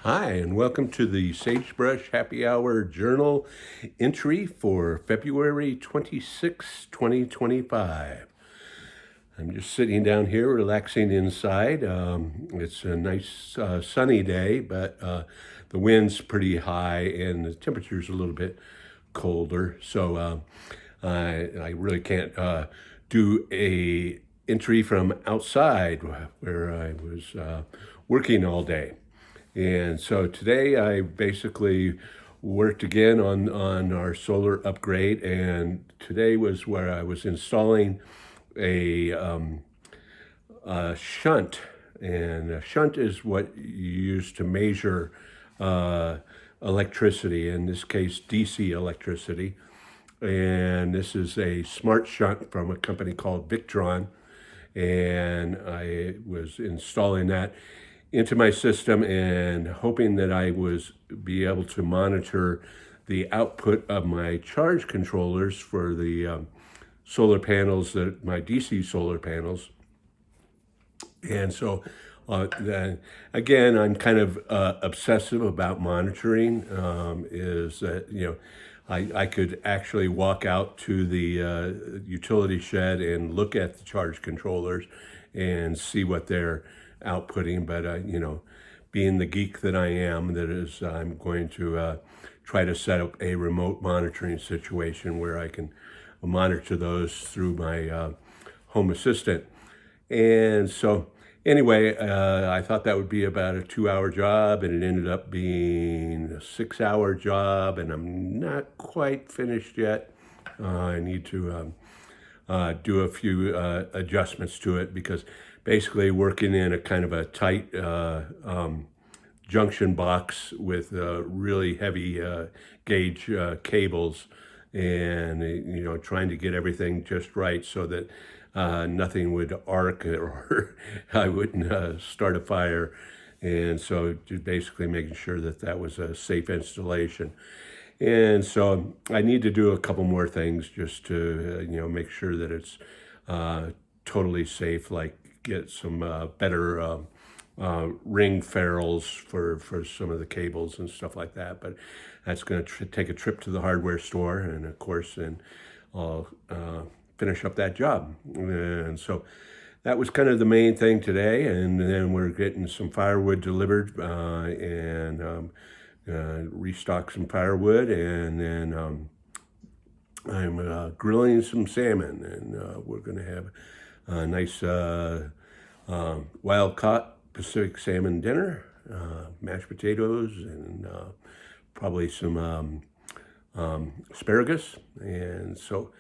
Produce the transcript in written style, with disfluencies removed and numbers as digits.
Hi, and welcome to the Sagebrush Happy Hour Journal entry for February 26, 2025. I'm just sitting down here relaxing inside. It's a nice sunny day, but the wind's pretty high and the temperature's a little bit colder. So I really can't do a entry from outside where I was working all day. And so today I basically worked again on our solar upgrade. And today was where I was installing a, um, a shunt. And a shunt is what you use to measure uh, electricity, in this case, DC electricity. And this is a smart shunt from a company called Victron, and I was installing that into my system and hoping that I was be able to monitor the output of my charge controllers for the solar panels, that my DC solar panels. And so, then again, I'm kind of obsessive about monitoring. Is that I could actually walk out to the utility shed and look at the charge controllers and see what they're outputting. But being the geek that I am, that is, I'm going to try to set up a remote monitoring situation where I can monitor those through my home assistant. And so, anyway, I thought that would be about a 2 hour job, and it ended up being a 6 hour job, and I'm not quite finished yet. I need to do a few adjustments to it because basically working in a kind of a tight junction box with really heavy gauge cables, and trying to get everything just right so that nothing would arc or I wouldn't start a fire. And so just basically making sure that that was a safe installation. And so I need to do a couple more things just to make sure that it's totally safe, like get some better ring ferrules for some of the cables and stuff like that. But that's going to take a trip to the hardware store, and of course, and I'll finish up that job. And so that was kind of the main thing today. And then we're getting some firewood delivered and restock some firewood, and then I'm grilling some salmon, and we're going to have a nice wild caught Pacific salmon dinner, mashed potatoes, and probably some asparagus. And so